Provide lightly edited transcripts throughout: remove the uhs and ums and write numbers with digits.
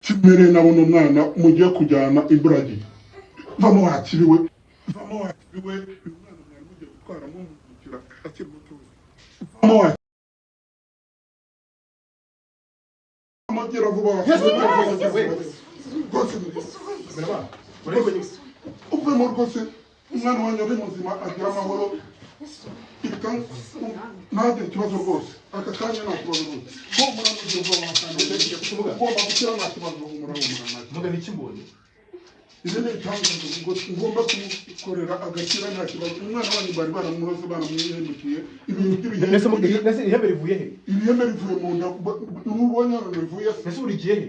kimere nabona umwana mugiye kujyana iburagi vamo wakiriwe umwana mwari mugiye gutwara mu mukira akiri muto vamo amagera vuba uve mu rwose umwana wanjye ari muzima agira amahoro ntagire ikibazo rwose aka kanya nta kibazo rwose ko muramugira ubwoba ugomba gushyira nta kibazo mugana iki mbonye ibi ni ibitangazo ngomba kumukorera agakira nta kibazo umwana wanyu bari baramuroze baramwihemukiye ibintu by'ibihembe ihembe rivuye he iri hembe rivuye mu nda n'ubonye hano rivuye ese urigiye he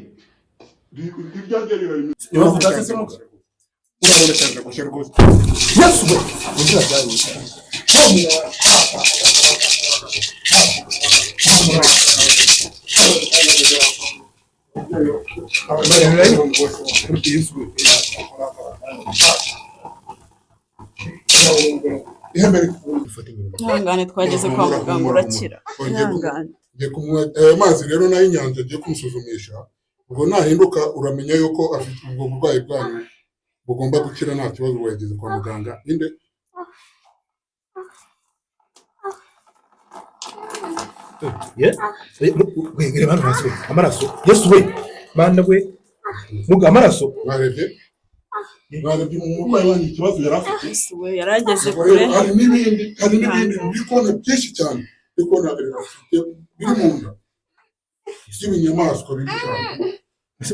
iryanjye rirarimo impamvu udatse muga urabona cyane gushyira rwose yesu we ugira byawe ihangane twageze kwa muganga urakira ihangane amazi rero nayo inyanza agiye kumusuzumisha ubwo nahinduka uramenya yuko afite ubwo burwayi bwanyu bugomba gukira nta kibazo wageze kwa muganga inde amaraso yesu we mana we muga amaraso mwarebye umurwayi wanyu ikibazo yari afite yesu we yarageze kure hari n'ibindi bikona byinshi cyane bikona biri mu nda by'ibinyamaswa bibi cyane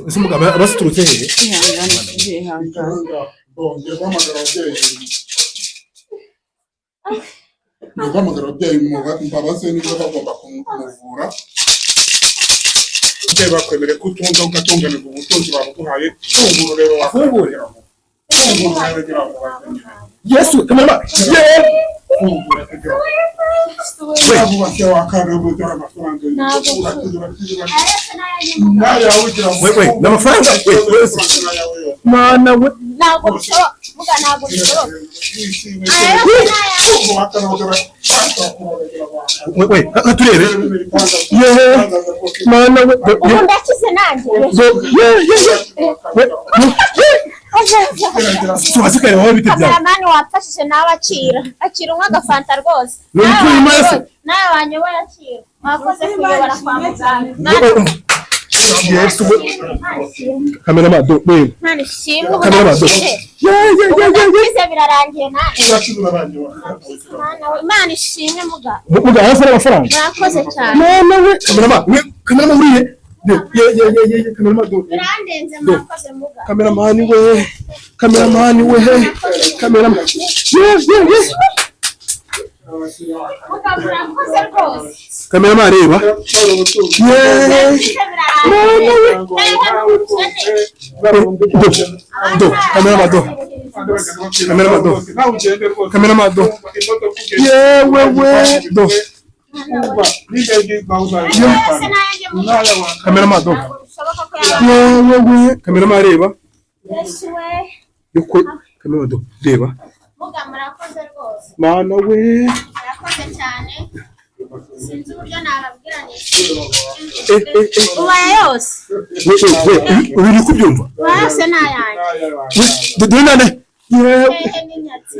ese muga abasiturutse hehe ihangane guhamagara ababyeyi mbabaze niba bagomba kumuvura ababyeyi bakwemereye ko utunga ugatunganirwa ubutunzi babuguhaye fungura urebe afungure fungura urebe yesu kamera fungura we wakana budara amafaranga nayawe ugira ngo we n'amafaranga mana we ntabwo bishoboka vuga ntabwo bishoboka we turebe mana we ubu ndakize nanjye tubaze kare wowe bite byawe kameramani wapfashije nawe akira umwe agafanta rwose nawe wanyoboye akira wakoze kuyobora kwa muganga yesu we kamera do we nani shimwe kamera do ndakize birarangiye Imana ishimwe muga hafi amafaranga murakoze cyane mana we kamera uriye kamera do birandenze murakoze muga kameramani we kamera reba kamera do yewe we do kamera do yewe we kamera reba yuko kamera do reba muga murakoze rwose mana we murakoze cyane sinzi uburyo nababwira ubaye yose uri kubyumva ubaye yose nayanjye dore nane n'inyatsi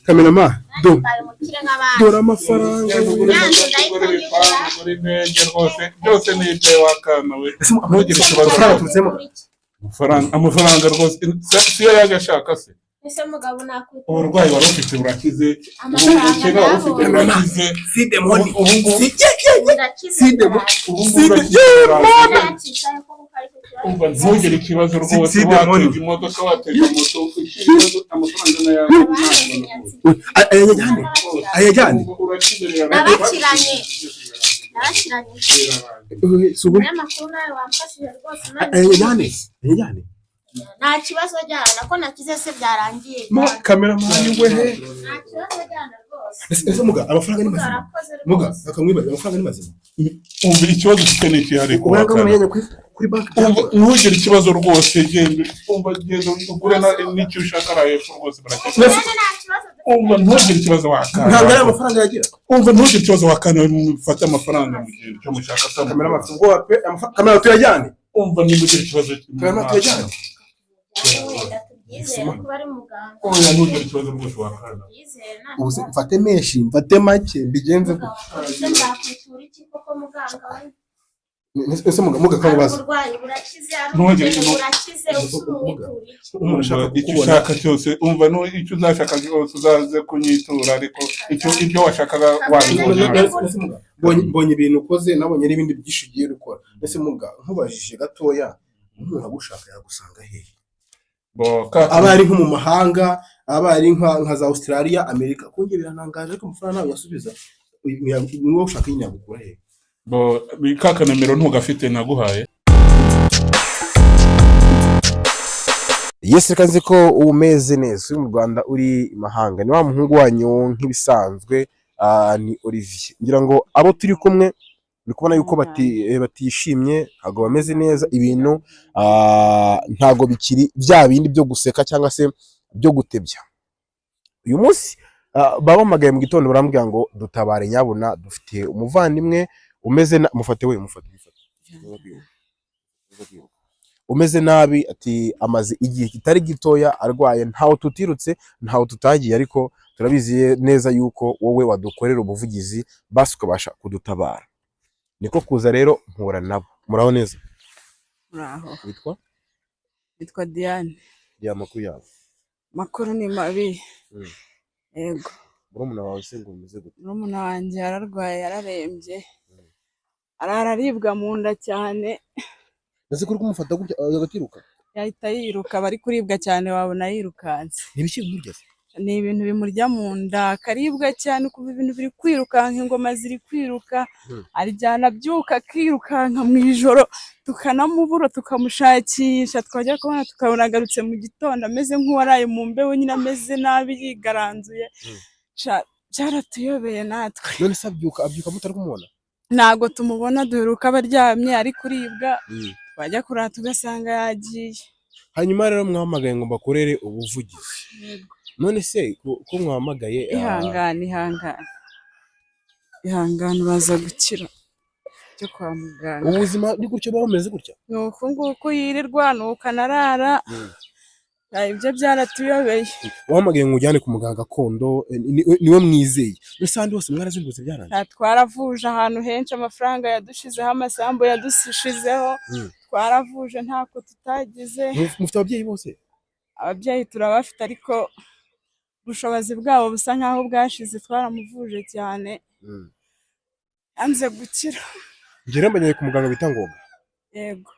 kamerama do umukire nk'abandi dore amafaranga yanjye ndayikundikira byose ni ibyo wakana we ntugire ikibazo turatutsemo amafaranga rwose siyo yaje ashaka se ese mugabo nakwita uburwayi wari ufite burakize amafaranga wari ufite burakize side moni ntugire ikibazo rwose watega imodoka watega moto amafaranga nayawe ayajyane narashyiranye n'amakuru nawe wamfashije rwose ayajyane nta kibazo jyana ko nakize se byarangiye kameramani we nta kibazo jyana rwose ese muga amafaranga ni mazima muga akamwibaza amafaranga ni mazima umva ikibazo ufite ni ikihari kuri banki ntugire ikibazo rwose genda ugure n'icyo ushaka araye rwose barakize nta kibazo umva ntugire ikibazo wakana ntabwo ari amafaranga yagira umva ntugire ikibazo wakana mufate amafaranga mu gihe cyo mushaka kamera amafaranga ubwo pe kamera tuyajyane umva nimugire ikibazo kamera tuyajyane oya ntugire ikibazo rwose wakana ubu mfate menshi mfate make mbigenze ko ese muga kabaza umuntu icyo ushaka cyose umva icyo uzashaka cyose uzaze kunyitura ariko ibyo washakaga mbonye ibintu ukoze nabonye n'ibindi byinshi ugiye gukora ese muga nkubajije gatoya umuntu agushaka yagusanga hehe aba ari nko mu mahanga aba ari nka za Australia Amerika kongera biranangaje ariko amafaranga ntabwo yasubiza niwo ushaka nyine yagukura hehe kaka nimero ntugafite naguhaye Yes, reka nzi ko umeze neza uri mu Rwanda uri mahanga ni wa muhungu wanyu nk'ibisanzwe ni Olivier ngira ngo abo turi kumwe uri kubona yuko batishimye ntago bameze neza ibintu ntago bikiri bya bindi byo guseka cyangwa se byo gutebya uyu munsi babamagaye mu gitondo barambwira ngo dutabare nyabuna dufite umuvandimwe umeze mufate umeze nabi ati amaze igihe kitari gitoya arwaye ntaho tutirutse ntaho tutagiye ariko turabiziye neza yuko wowe wadukorera ubuvugizi basi ukabasha kudutabara niko kuza rero mpura nabo muraho neza muraho witwa Diane makuru yawe makuru ni mabi yego murumuna wawe se ngo umeze gute murumuna wanjye yararwaye yararembye araribwa mu nda cyane Nase kuri kumufata gutya yagatiruka yahita yiruka bari kuribwa cyane wabona yirukanse nibiki bimurya ni ibintu bimurya mu nda karibwa cyane kuva ibintu biri kwirukanka ingoma ziri kwiruka arijyana byuka akirukanka mu ijoro tukanamubura tukamushakisha twajya kubona tukabona agarutse mu gitondo ameze nk'uwaraye mu mbeho nyine ameze nabi yigaranzuye cyaratuyobeye natwe none se abyuka mutari kumubona ntago tumubona duheruka abaryamye ari kuribwa twajya kurata tugasanga yagiye hanyuma rero mwahamagaye ngo bakorere ubuvugizi none se ko mwahamagaye ihangane baza gukira cyo kwa muganga ubuzima ni gutyo bameze gutya nuko nguko yirirwa nuko anarara ibyo byaratuyobeye wahamagaye ngo ujyane ku muganga gakondo niwe mwizeye n'isandi hose mwarazindutse byarangiye twaravuje ahantu henshi amafaranga yadushizeho amasambu yadushizeho twaravuje ntako tutagize mufite ababyeyi bose ababyeyi turabafite ariko ubushobozi bwabo busa nkaho bwashize twaramuvuje cyane yanze gukira ngera mbanye ku muganga bita Ngoga yego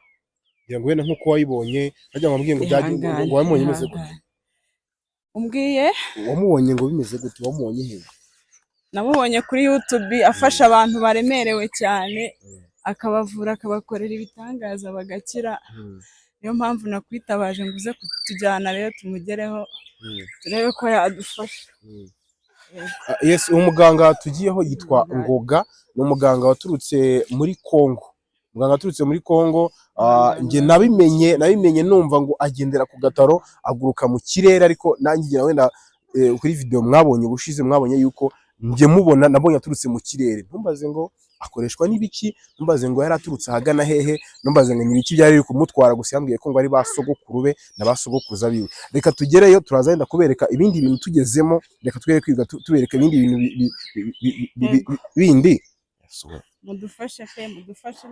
ngira ngo wenda nkuko wayibonye najya ngambwiye ngo byagiye ngo wamubonye bimeze gute umbwiye wamubonye ngo bimeze gute wamubonye he namubonye kuri YouTube afasha abantu baremerewe cyane akabavura akabakorera ibitangaza bagakira niyo mpamvu nakwitabaje ngo uze kutujyana rero tumugereho turebe ko yadufasha yes umuganga tugiyeho yitwa Ngoga ni umuganga waturutse muri Kongo muganga waturutse muri Kongo nge nabimenye numva ngo agendera ku gataro aguruka mu kirere ariko nangigira wenda kuri video mwabonye ubushize mwabonye yuko nge mubona nabonye aturutse mu kirere ntumbaze ngo akoreshwa n'ibiki ntumbaze ngo yari aturutse ahagana hehe ntumbaze ngo n'ibiki byari biri kumutwara gusa yambwiye ko ngo ari basogokuru be na basogokuruza biwe reka tugereyo turaza wenda kubereka ibindi bintu tugezemo reka kwiga tubereka ibindi bintu bindi mudufashe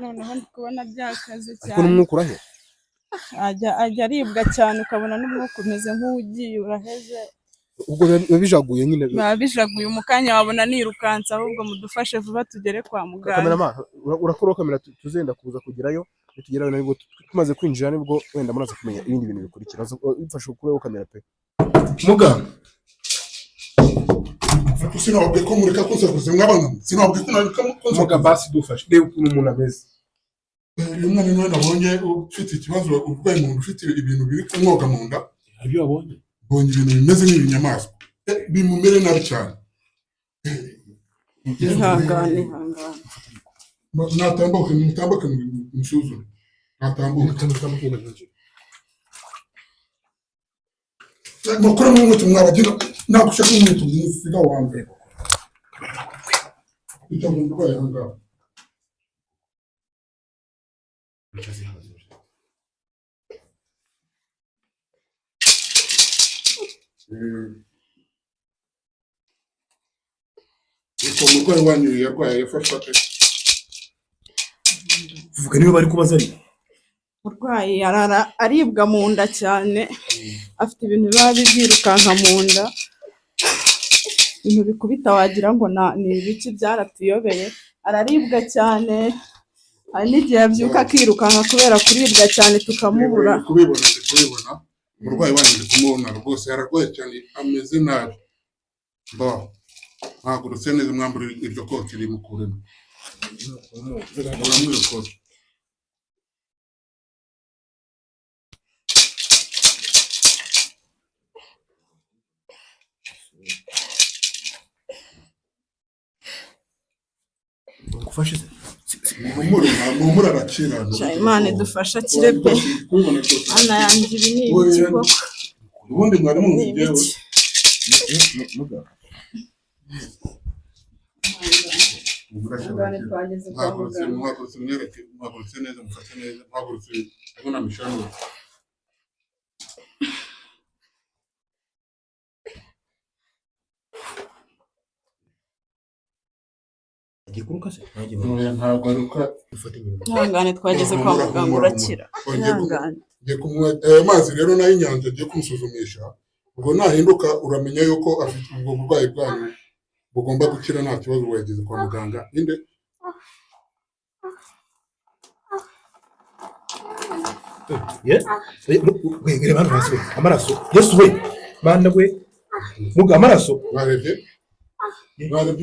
noneho ndi kubona byakaze cyane ariko n'umwuka urahe ajya aribwa cyane ukabona n'umwuka umeze nk'ugiye uraheze ubwo bijaguye nyine bijaguye umukanya wabona nirukansa ahubwo mudufashe vuba tugere kwa muganga kamera urakora kamera tuzenda kuza kugerayo tugerayo nibwo tumaze kwinjira nibwo wenda munaza kumenya ibindi bintu bikurikira bifashe kureho kamera pe muganga sinababwiye ko mureka kunsakuza mwabana sinababwiye ko nareka muga basi dufashe reba ukuntu umuntu ameze uyu mwana niwe nabonye ufite ikibazo urwaye umuntu ufite ibintu biri kumwoga mu nda ibyo wabonye mbonye ibintu bimeze nk'ibinyamaswa bimumere nabi cyane ihangane natambuke musuzume natambuke mukuru mw'umwe tumwabagira nagushaka inkweto musiga wanjye icyo ngo ndwaye aha ngaha uko umurwayi wanyu yarwaye yafashwe ate vuga niba bari kubaza ari umurwayi yarara aribwa mu nda cyane, afite ibintu biba byirukanka mu nda, ibintu bikubita wagira ngo ni ibiki byaratuyobeye, araribwa cyane, hari n'igihe abyuka akirukanka kubera kuribwa cyane tukamubura. kubibona umurwayi wanyu ndi kumubona rwose yararwaye cyane ameze nabi mwagurutse neza mwambura iryo koti rimukuremo muramwirukora gufashe mumura arakira Imana idufasha akire pe, Mana yanjye ibi ni ibiki koko, ubundi mwari ni muzi ibiki. mwagurutse mwireke mwagurutse neza mufate neza mwagurutse abona mishano igikuruka se ntabwo aruka Ihangane twageze kwa muganga urakira, ihangane. ngiye kumuha aya mazi rero nayo inyanza ngiye kumusuzumisha ubwo nahinduka uramenya yuko afite ubwo burwayi bwanyu bugomba gukira nta kibazo wageze kwa muganga inde reba hano hasi amaraso yesu we mana we muga amaraso mwarebye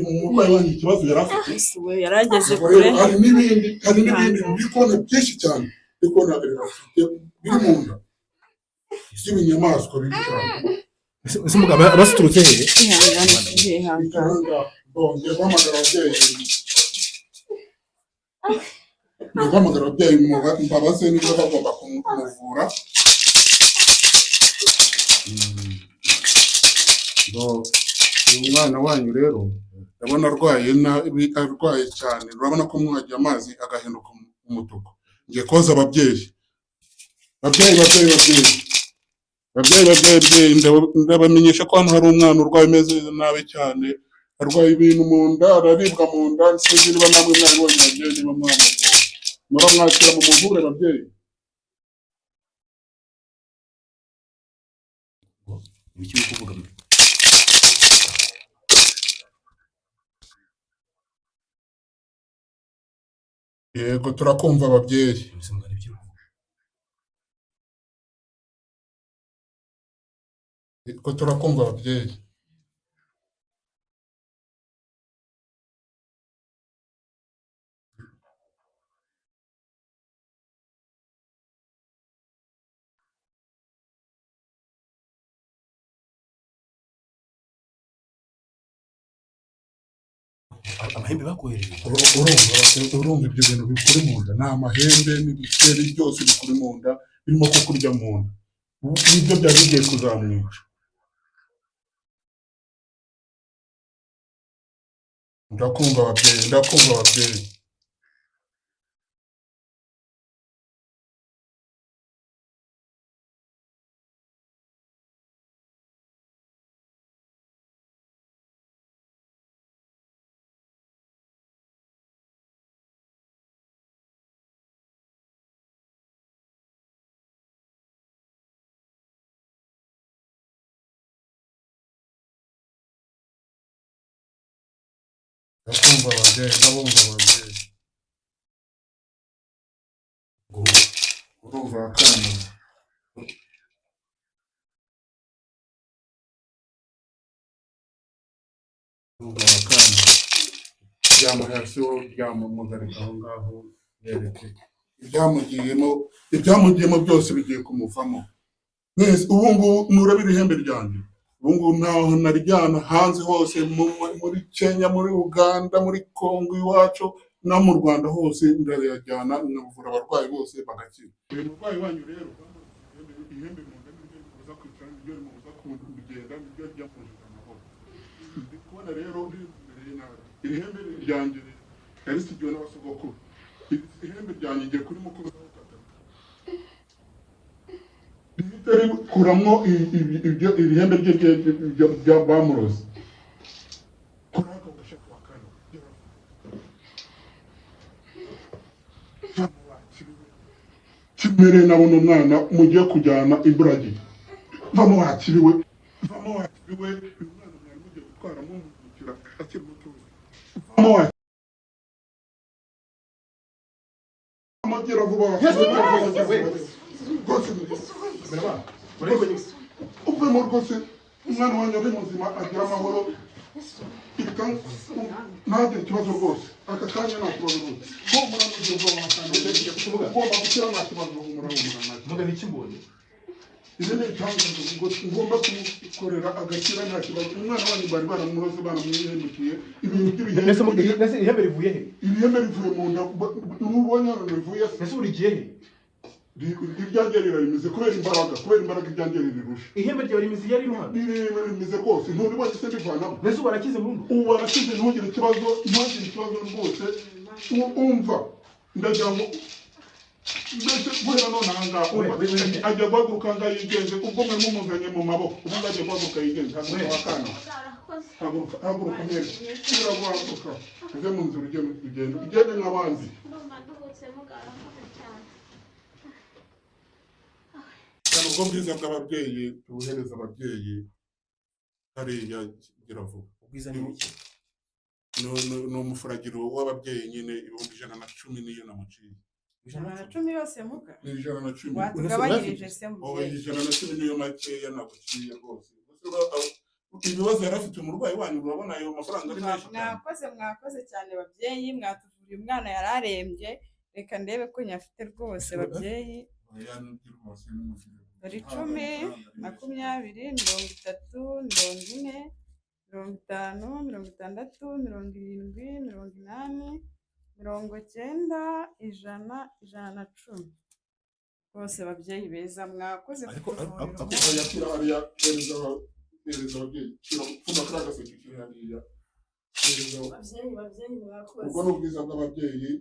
umurwayi wanyu ikibazo yari afite Yesu we yarageze kure. hari n'ibindi biri kubona byinshi cyane biri kubona biri mu nda by'ibinyamaswa biri cyane ese muga abasiturutse hehe Ihangane. ngiye guhamagara ababyeyi mbabaze niba bagomba kumuvura uyu mwana wanyu rero ndabona arwaye cyane urabona ko mwagiye amazi agahinduka umutuku ngiye koza ababyeyi ndabamenyesha ko hano hari umwana urwaye umeze nabi cyane arwaye ibintu mu nda araribwa mu nda sinzi niba namwe mwabibonye ababyeyi niba mwamuvura muramwakira mu muvure babyeyi ibiki biri kuvuga yego turakumva ababyeyi yego turakumva ababyeyi amahembe bakohereje urumva ibyo bintu bikuri mu nda ni amahembe n'ibiseri byose bikuri mu nda birimo kukurya mu nda nibyo byari bigiye kuzamwica ndakumva ababyeyi ndabumva ababyeyi urumva akana ryama hasi wo ryamumugarika aho ngaho yereke ibyamugiyemo byose bigiye kumuvamo mwese ubu ngubu nurabira ihembe ryanjye ubu ngubu ntaho naryana hanze hose muri Kenya muri Uganda muri Kongo iwacu no mu Rwanda hose ndarayajyana nkavura abarwayi bose bagakira uyu murwayi wanyu rero ihembe mu nda niryo rimubuza kwicara niryo rimubuza kugenda niryo ryamujijana kubona rero uri imbere y'intara iri hembe ryanjye yarisigiwe n'abasogokuru ihembe ryanjye igiye kuri mukuru rihita rikuramwo iri hembe rye bamuroze kuri ako gashaka wa kane kimere nabona umwana mugiye kujyana iburagi vamo wakiriwe umwana mwari mugiye gutwara mumukira akiri mutoya vamo amagera vuba uvemo rwose umwana wanjye ari muzima agira amahoro ntagire ikibazo rwose aka kanya nta kibazo rwose ko muramugira ubwoba ugomba gushyira nta kibazo mugana iki mbonye izi ni itangazo ngomba kumukorera agakira nta kibazo umwana wanyu bari baramuroze baramwihemukiye ibintu by'ibihembe ihembe rivuye he ibihembe rivuye mu nda n'ubonye hano rivuye ese urigiye he iryanjye ririmize kubera imbaraga iryanjye ririrusha ihembe ryawe rimize iyo ari ruhande rimize rwose ntubibonye se mbivanamo mbese ubu barakize burundu ubu barakize ntugire ikibazo rwose umva ndagira ngo mbese guhera none ahangaha ajya guhaguruka ahangaha yigenze ubwo mwe mumuzanye mu maboko ubundi ajya guhaguruka yigenze haguruka neza uraguhaguruka uve mu nzira ugende nk'abandi ubwo bwiza bw'ababyeyi tubuhereza ababyeyi hariya gira vuba ubwiza ni iki ni umufuragiro w'ababyeyi nyine 110 niyo namuciye 110 yose muga ni 110 watugabanyirije se mu 110 niyo makeya naguciye rwose ibibazo yarafite umurwayi wanyu urabona ayo mafaranga ari menshi mwakoze cyane babyeyi mwatuvuriye umwana yararembye reka ndebe ko nyafite rwose babyeyi dore 10, 20, 30, 40, 50, 60, 70, 80, 90, 100, 110 bose babyeyi beza mwakoze ubwo ni ubwiza bw'ababyeyi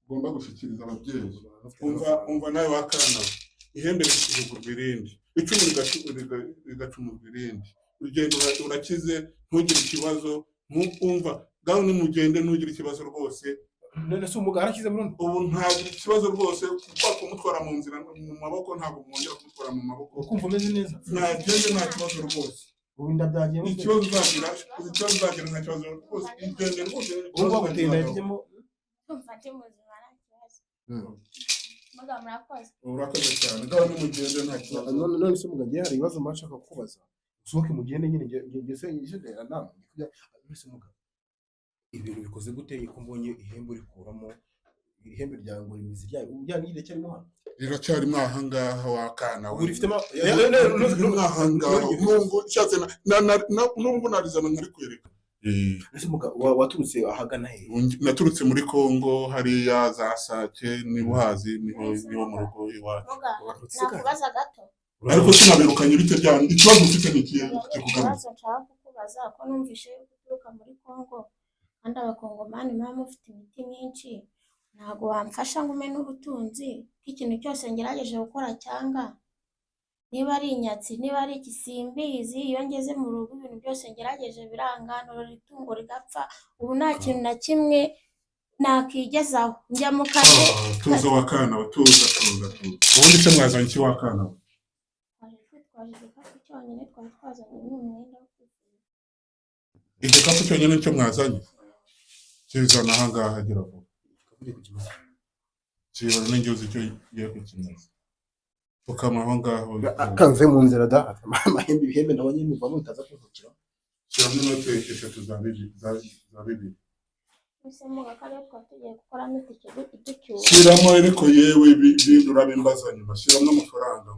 ugomba gushyikiriza ababyeyi umva nawe wakana ihembe rikigurwa irindi icumu rigacumurwa irindi urugendo urakize ntugire ikibazo ntumva gaho nimugende ntugire ikibazo rwose none se umugabo arakize burundu ubu ntagira ikibazo rwose kuko kumutwara mu nzira mu maboko ntabwo mwongera kumutwara mu maboko ukumva umeze neza ntagende nta kibazo rwose ubu ndabyagiye ikibazo uzagira nta kibazo rwose igende rwose ubu bagutenda yajyemo mfate muzima nta kibazo muga murakoze urakoze cyane gaho nimugende nta kibazo none se mugagiye hari ibibazo mashaka kubaza usohoke mugende nyine ngese yishedera nama nise muga ibintu bikoze gute ko mbonye ihembe rikuramo ihembe ryango rimizi ryayo ubujyanye n'igire cyarimo hano riracyari mwahangaha wakana we urifite mwahangaha nubwo cyatse nubwo narizana nkari kwereka ese muga waturutse ahagana he naturutse muri Kongo hariya za Sake ni buhazi niho mu rugo iwacu nakubaza gato ariko sinabirukanye bite byane ikibazo ufite n'ikiye ikibazo nshaka kukubaza ko numvishe guturuka muri Kongo kandi abakongomani mama mufite imiti myinshi ntago wamfasha ngo umenye ubutunzi bw'ikintu cyose ngerageje gukora cyanga niba ari inyatsi niba ari igisimbizi iyo ngeze mu rugo ibintu byose ngerageje biranganura ritungo rigapfa ubu nta kintu na kimwe nakigezaho njya mu kazi tuzo wakana tuza ubundi se mwazanye iki wakana twaje igikapu cyonyine twari twazanye n'umwenda wo kwifura igikapu cyonyine cyo mwazanye kizana ahangaha gira vuba kiba n'ingizi cyo giye kukimaza ukama aho ngaho kanze mu nzira da amahembe ibihembe nabonye muvamo bitaza kuvukira shyiramo inote 3 za bibiri ese muga kare twatugiye gukora mitike ducyura shyiramo ariko yewe bindura bimbaza nyuma shyiramo amafaranga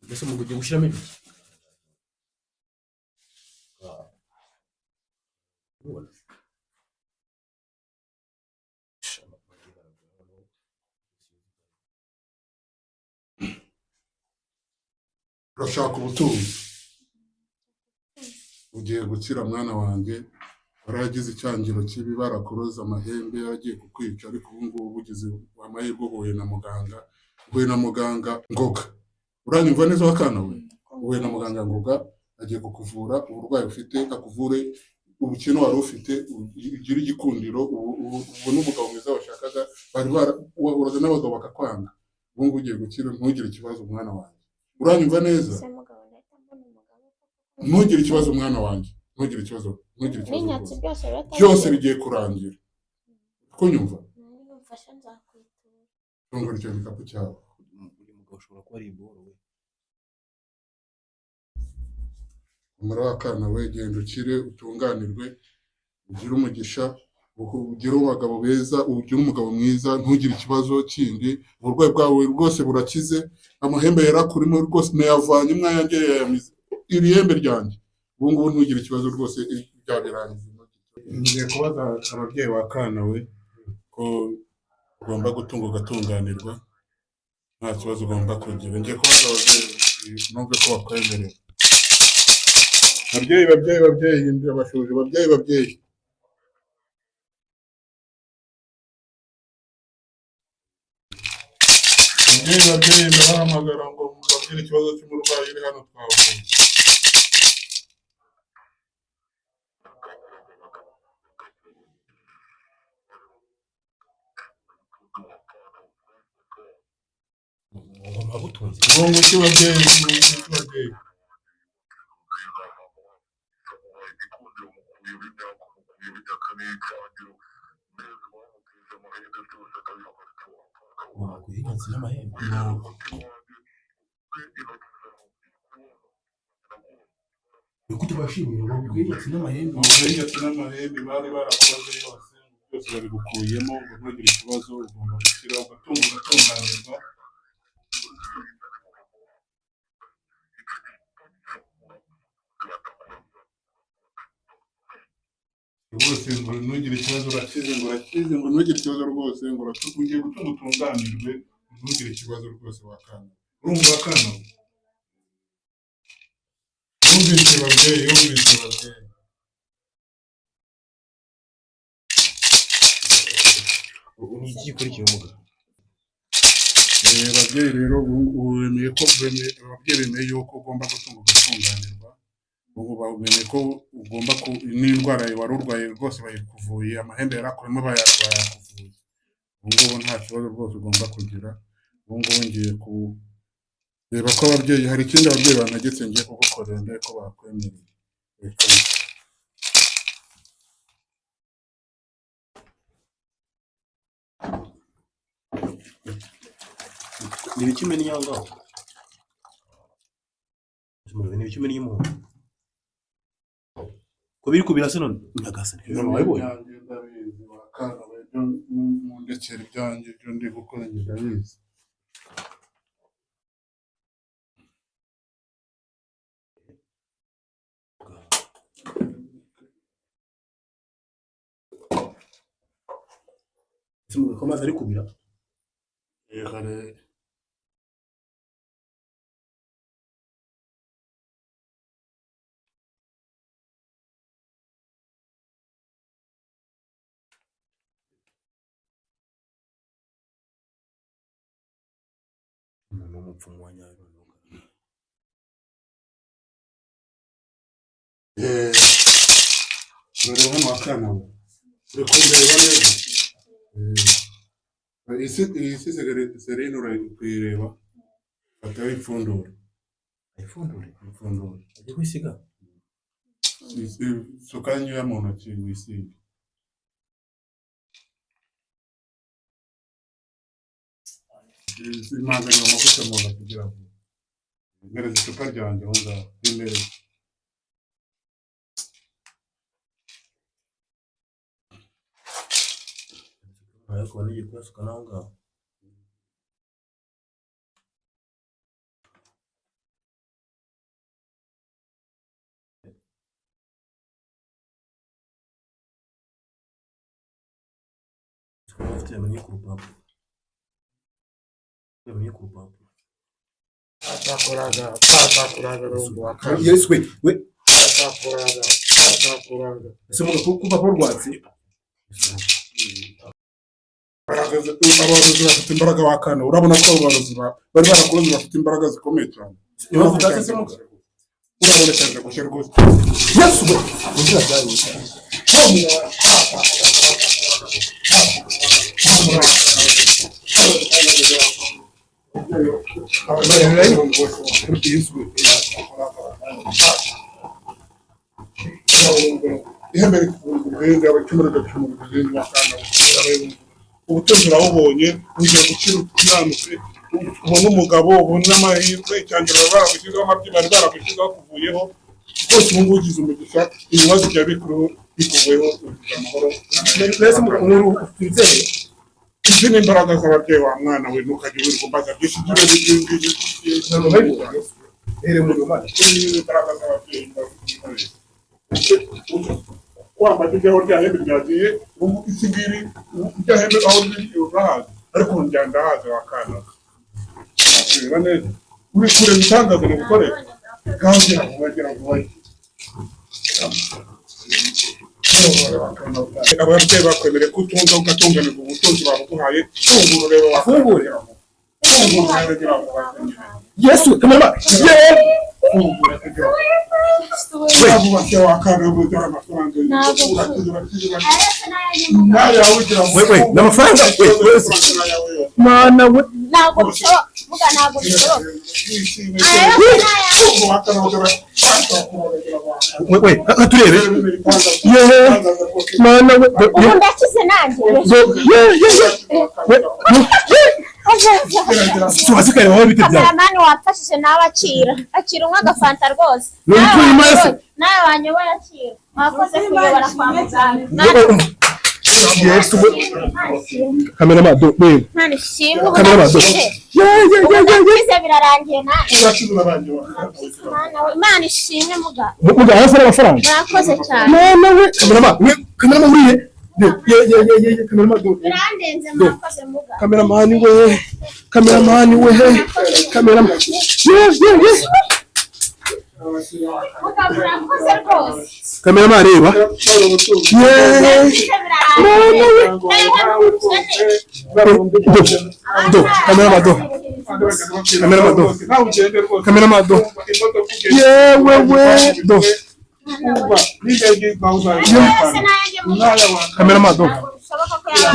mbese mu gihe gushyiramo ibiki ubona urashaka ubutunzi ugiye gukira mwana wanjye waragize icyangiro kibi barakuroza amahembe yaragiye kukwica ariko ubu ngubu ugize amahirwe uhuye na muganga Ngoga uranyumva neza wakana we uhuye na muganga Ngoga agiye kukuvura uburwayi ufite akuvure ubukene wari ufite ugire igikundiro ubu n'umugabo mwiza washakaga bari uraza n'abagabo bakakwanga ubu ngubu ugiye gukira ntugire ikibazo mwana wanjye uranyumva neza ntugire ikibazo mwana wanjye ntugire ikibazo byose bigiye kurangira kunyumva tungura icyo gikapu cyawe uyu mugabo ushobora kuba ari iboro we umara w'akana we genda ukire utunganirwe ugire umugisha ugire abagabo beza ugire umugabo mwiza ntugire ikibazo kindi uburwayi bwawe rwose burakize amahembe yarakurimo rwose nayavanye mwayange yayamize iri hembe ryanjye ubu ngubu ntugire ikibazo rwose byabirangiye ngiye kubaza ababyeyi ba kana we ko ugomba gutunga ugatunganirwa nta kibazo ugomba kugira ngiye kubaza ababyeyi numve ko bakwemerera babyeyi ndabashuje babyeyi ndabahamagara ngo mbabwire ikibazo cy'umurwayi uri hano twavuye abutunzi ubwo ki babyeyi waguye inyatsi n'amahembe yuko tubashimiye waguye inyatsi n'amahembe bari barakoze byose babigukuyemo ngo ntugire ikibazo ugomba gushyira ugatunganirwa rwose ngo ntugire ikibazo urakize ngo ntugire ikibazo rwose ngo ugiye gutuma utunganirwe ntugire ikibazo rwose wakana urumva wakana yumvise babyeyi ni iki gikurikira umugabo ababyeyi rero ababyeyi bemeye yuko ugomba gutunga ugatunganirwa ubu bamenye ko ugomba n'indwara wari urwaye rwose bayikuvuye amahembe yarakurimo bayakuvuye ubu ngubu nta kibazo rwose ugomba kugira ubu ngubu ngiye kureba ko ababyeyi hari ikindi ababyeyi banagetse ngiye kugukorera ndebe ko bakwemereye ni ibiki umenya aho ngaho ni ibiki umenya y'umuhondo ko biri kubira se none nyagasani wabibonye ndabizi wakana byo mundekera ibyanjye byo ndi gukora ndabizi ko amazi ari kubira ni umupfumu wa nyayo urareba hano wakana uri kumureba neza iyi si serine uri kuyireba fata wipfundure ajya kwisiga suka nkeya mu ntoki wisige impanganya amavuta mu ntoki kugira ngo mpereze icupa ryanjye aho ngaho rimereze ariko n'igiye kuyasuka naho ngaho Yamenye ku rupapuro. Yamenye ku rupapuro. Atakoraga rumbo wakana. Yes we. Atakoraga. Ese mu ku rupapuro rwatsi. Abarozi bafite imbaraga wakana. Urabona ko abarozi bari barakuroze bafite imbaraga zikomeye cyane. Niba utase mu urabona cyane gushyira rwose. Yes we. Ugira byari. ubutunzi urabubonye ugiye gukira ukiranutse ubona umugabo ubona amahirwe cyangwa baragushyizeho amabyi bari baragushyizeho kuvuyeho rwose ubu ngubu ugize umugisha ibibazo bya bikuru bikuvuyeho ugize amahoro Mbese umuntu ufite izi ni imbaraga z'ababyeyi wa mwana we ntukajye wirirwa umbaza byinshi imbaraga z'ababyeyi wambaye ijyaho rya hembe ryagiye isi ngiri rya hembe aho riri urahazi ariko njya ndahazi wakana reba neza uri kure bitangaza mu gukorera kandi wagera vuba ababyeyi bakwemereye ko utunga ugatunganirwa ubutunzi babuguhaye fungura urebe wakana Yesu kamera n'amafaranga mana we ntabwo bishoboka ntabwo bishoboka we aturebe mana we ubu ndakize nanjye tubaze kare wowe bite byawe kameramani wamfashije nawe akira umwe agafanta rwose nawe wanyoboye akira mwakoze kuyobora kwa muganga Yesu kameramani do we Imana ishimwe ubu kameramani do ndakize birarangiye Imana ishimwe muga hasi n'amafaranga murakoze cyane mana we kameramani uriye kameramani do birandenze mwakoze muga kameramani we muga murakoze rwose kameramani reba kameramani do yewe we do kameramani do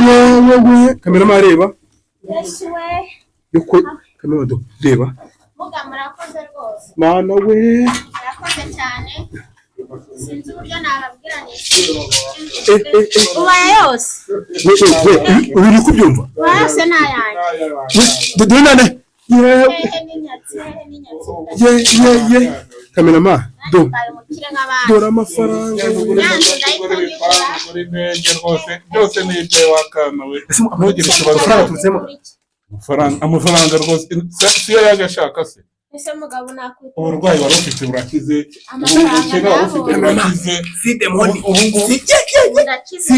yewe we kameramani reba yuko kameramani do reba muga murakoze rwose mana we murakoze cyane sinzi uburyo nababwira ubaye yose uri kubyumva ubaye yose nayanjye dore nane hehe n'inyatsi kameramani do umukire nk'abandi dore amafaranga yanjye ndahita nyigura byose ni ibyo wakana we ntugire ikibazo amafaranga rwose siyo yaje ashaka se ese mugabo nakwita uburwayi wari ufite burakize amafaranga wari ufite burakize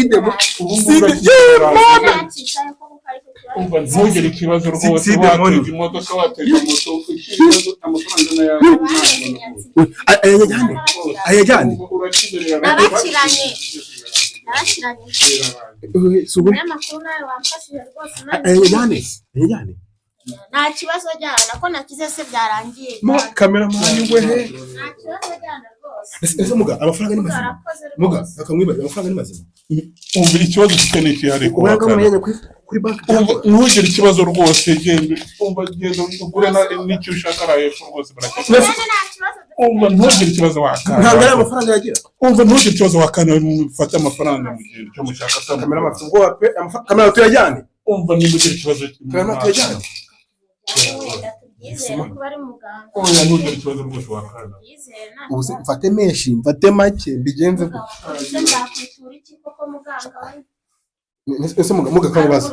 ntugire ikibazo rwose watega imodoka watega moto amafaranga n'ayandi ayajyane nabakiranye umunyamakuru nawe wamfashije rwose ayajyane nta kibazo jyana nako nakize se byarangiye kameramani we nta kibazo jyana rwose ese muga amafaranga ni mazima muga akamwibaza amafaranga ni mazima umva ikibazo ufite ni iki ariko kuri banki ntugire ikibazo rwose genda ugure n'icyo ushaka ari hepfo rwose nta kibazo umva ntugire ikibazo wakana ntabwo ari amafaranga yagira umva ntugire ikibazo wakana mufate amafaranga mu gihe cyo mushaka kameramani kamera tuyajyane umva ntugire ikibazo kameramani tuyajyane oya ntugire ikibazo rwose wakana ubu mfate menshi mfate make mbigenze ese muga kamubaza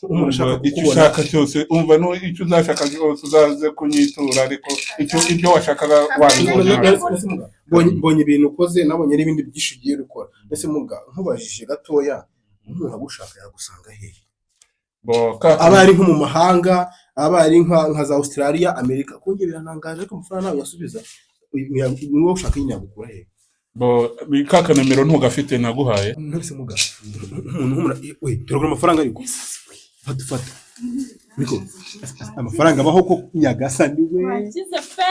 umuntu ashaka icyo ushaka cyose umva icyo uzashaka cyose uzaze kunyitura ariko ibyo washakaga wabibona mbonye ibintu ukoze, nabonye n'ibindi byinshi ugiye gukora. Mbese muga nkubajije gatoya, umuntu agushaka yagusanga hehe? Aba ari nko mu mahanga, aba ari nka za Australia, Amerika, kongera biranangaje ariko amafaranga ntawe yasubiza. Niwo ushaka nyine yagukura hehe? Kaka nomero ntugafite naguhaye. Mbese muga umuntu we turagura amafaranga ariko fata niko amafaranga abaho ko Nyagasani we wagize pe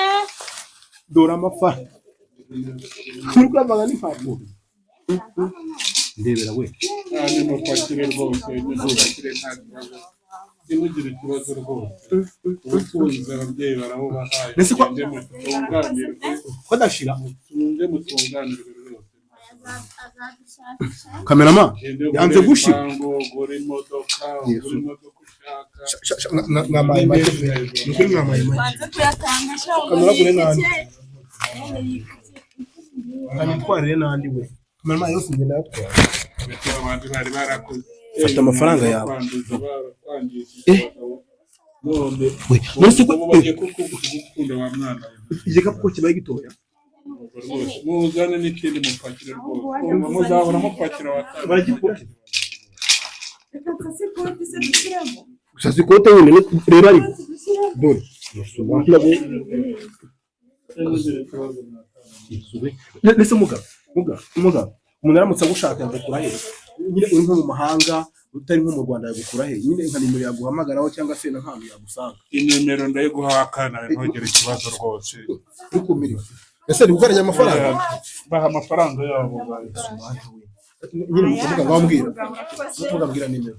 dora amafaranga nkuko amaga ni mpamvu ndebera we Ni mu kwakire rwose ntugire nta kibazo. Ntugire ikibazo rwose. Ubutunzi ababyeyi barabubahaye. Mbese ko Mutunganirwe. ko dashira Mutunganirwe rwose. kamerama yanze gushira Gura imodoka ushaka. mwamaye make nukuri mwamaye make banze kuyatanga shaho kamera gure nandi kanitwarire nandi we kamerama yose ngenda yatwara Abandi bari barakoze. fata amafaranga yawe We, nonese ko gukunda wa mwana igikapu ko kibaye gitoya rwose muzane n'ikindi mupakire rwose muzabona mupakira watanga baragipokera reka nsase kote se dushyiremo gusa sikote nyine rero ari dore nese muga umuntu aramutse agushaka yagukura he? Nyine uri nko mu mahanga utari nko mu Rwanda yagukura he? Nyine nka nimero yaguhamagaraho cyangwa se n'ahantu yagusanga. inimero ndayiguha akana ntugire ikibazo rwose Rukumiriwe ese ari gukoranya amafaranga baha amafaranga yabo nyine mukavuga ngambwira mutugabwira nimero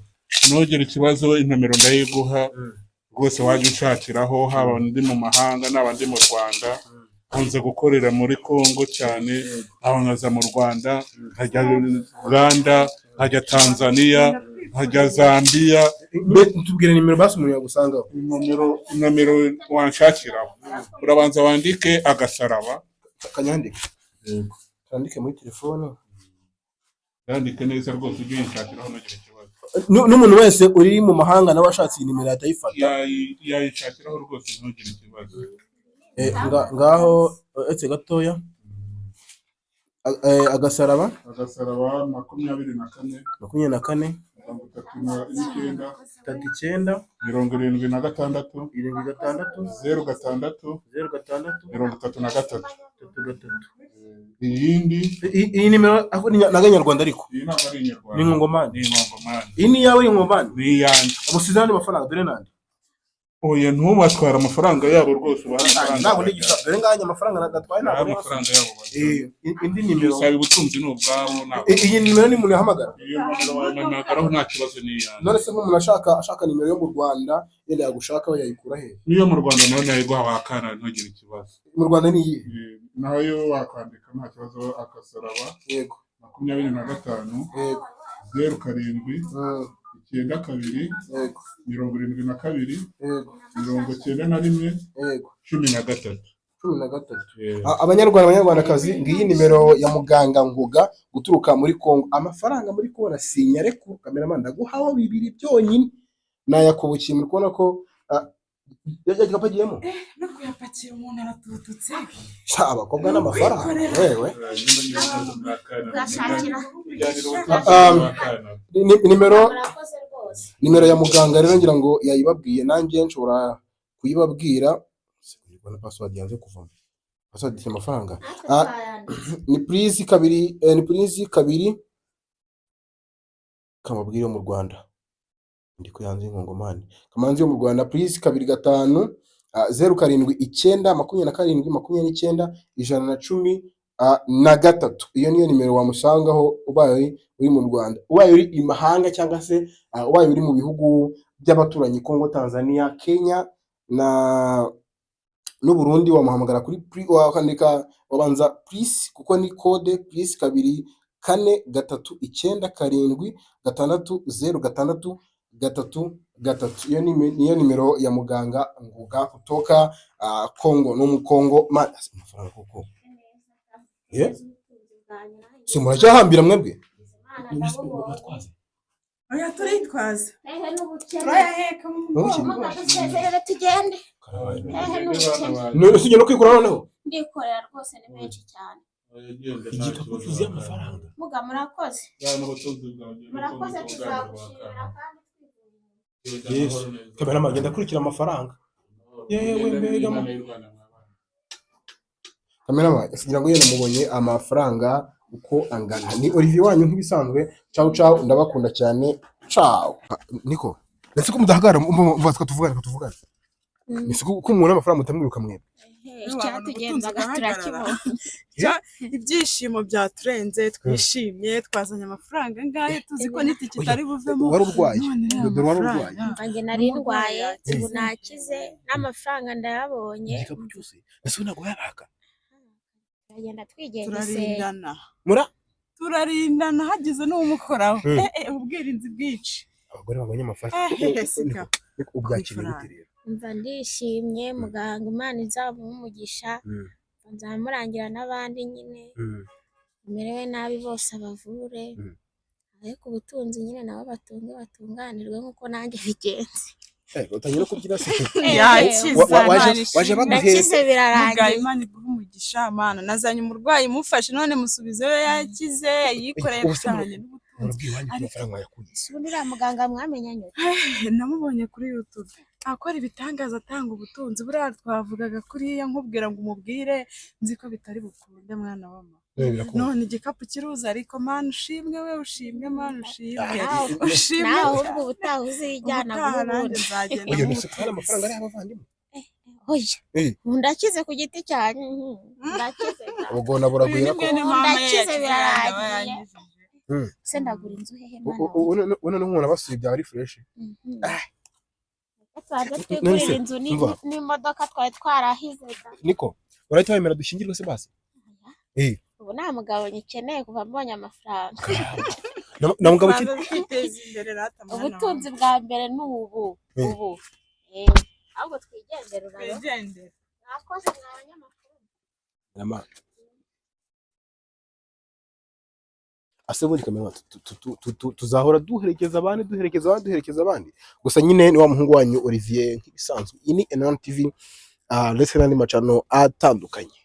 ntugire ikibazo inimero ndayiguha rwose wajya ushakiraho haba ndi mu mahanga n'aba ndi mu Rwanda nkunze gukorera muri Congo cyane aho nkaza mu Rwanda nkajya Uganda nkajya Tanzania nkajya Zambia tubwire nimero basi umuntu yagusangaho nomero wanshakiraho urabanza wandike agasaraba kanyandike kandike muri telefone yandike neza rwose ujye uyishakiraho ntugire ikibazo n'umuntu wese uri mu mahanga nawe ashatse iyi nimero yatayifata yayishakiraho rwose ntugire ikibazo ngaho etse gatoya agasaraba 24 39 39 39 76 06 06 33 iyindi iyi nimero aho ni n'aganyarwanda ariko iyi ntabwo ari inyarwanda ni ngongomani ni ngongomani iyi ni yawe ngongomani ni iyanjye abusizani mafaranga dore nande oya ntubatwara amafaranga yabo rwose ntabwo nigisa dore nganya amafaranga nagatwaye ntabwo amafaranga yabo indi nimero sabe ubutunzi n'ubwabo ntabwo iyi nimero ni umuntu yahamagara iyo nimero wahamagaraho nta kibazo ni iyanjye none se nk'umuntu ashaka nimero yo mu Rwanda yenda yagushaka we yayikura he? niyo mu Rwanda nayo nayiguha wakana ntugire ikibazo mu Rwanda ni iyi nayo wakwandika nta kibazo agasaraba yego 25 yego 07 92 yego 72 yego 91 yego 13 abanyarwandakazi ngiyi nimero ya muganga Ngoga guturuka muri Kongo. Amafaranga muri kubona sinyareko kameramani ndaguhaho 2 byonyine nayakubukiye muri kubona ko yagapagiyemo no kuyapakira umuntu aratututse sha abakobwa n'amafaranga wewe nimero ya muganga rero ngira ngo yayibabwiye nanjye nshobora kuyibabwira na password yanze kuvamo password y'amafaranga ni please kabiri kamabwire mu Rwanda ndiko yanze ingongomani kamanzi yo mu Rwanda please 25 07 iyo niyo nimero wamusangaho ubaye uri mu Rwanda, ubaye uri imahanga cyangwa se ubaye uri mu bihugu by'abaturanyi Kongo, Tanzania, Kenya na n'u Burundi wamuhamagara kuri wakandika wabanza please kuko ni code please 2497 iyo niyo nimero ya muganga Ngoga kutoka Kongo no mu Kongo amafaranga koko si muracyahambira mwebwe oya turitwaza turayaheka tugende no kwikura noneho ndikorera rwose ni menshi cyane igikapu cyuzuye amafaranga. Muga murakoze. Murakoze tuzagushimira kandi Yes, kamera magenda akurikira amafaranga. Yewe mbega kamera kugira ngo yene mubonye amafaranga uko angana. Ni Olivier wanyu nk'ibisanzwe. Ciao ciao, ndabakunda cyane. Ciao. Niko ndetse ko mudahagara mvatwa tuvugana. Nisi ko umuntu amafaranga mutamwiruka mwebwe. icyatugenzaga turakibona. Ibyishimo byaturenze, twishimye, twazanye amafaranga ngahe tuzi ko n'itike itari buvemo. Wari urwaye. Dore wari urwaye. Njye nari ndwaye, ubu nakize n'amafaranga ndayabonye. Igikapu cyose. Ese ntabwo yaraka. Turagenda twigengesera. Turarindana hagize n'umukoraho. Ubwirinzi bwici. Abagore babonye amafaranga. Ubwakiriye gute rero? Umva ndishimye, muganga Imana izamuha umugisha, nzamurangira n'abandi nyine bamerewe nabi bose abavure, ariko ubutunzi nyine nabo batunganirwe nk'uko nanjye bigenze. Utangira kubyina se? Waje nakize birarangiye. Imana iguha umugisha, Mana nazanye umurwayi mufashe none musubizeyo yakize yikoreye cyane n'ubutunzi. Amafaranga yakuye. Uriya muganga mwamenyanye? Namubonye kuri YouTube akora ibitangaza atanga ubutunzi. Buriya twavugaga kuriya nkubwira ngo umubwire, nzi ko bitari bukunde mwana wama. None igikapu kiruza, ariko Mana ushimwe, we ushimwe, Mana ushimwe. Nawe ahubwo ubutaha uzijyana guhubundi. Oya nese kandi amafaranga ari abavandimwe. Oya ndakize ku giti cyanyu. Ndakize. Ubwo naburaguye ko ndakize birarangiye. Se ndagura inzu hehe Mana? Uno n'umuntu abasuye bya ari fresh. Twaje twigurira inzu n'imodoka twari twarahize. Niko urahita wemera dushingirwe se basi? Ubu nta mugabo nyikeneye kuva mbonye amafaranga. Na mugabo ubutunzi bwa mbere n'ubu. Ahubwo twigendera uraro. Nakoze n'abanyamakuru. Ase muri kamera tuzahora duherekeza abandi gusa nyine ni wa muhungu wanyu Olivier nk'ibisanzwe. Ini Enon TV ndetse n'andi macano atandukanye.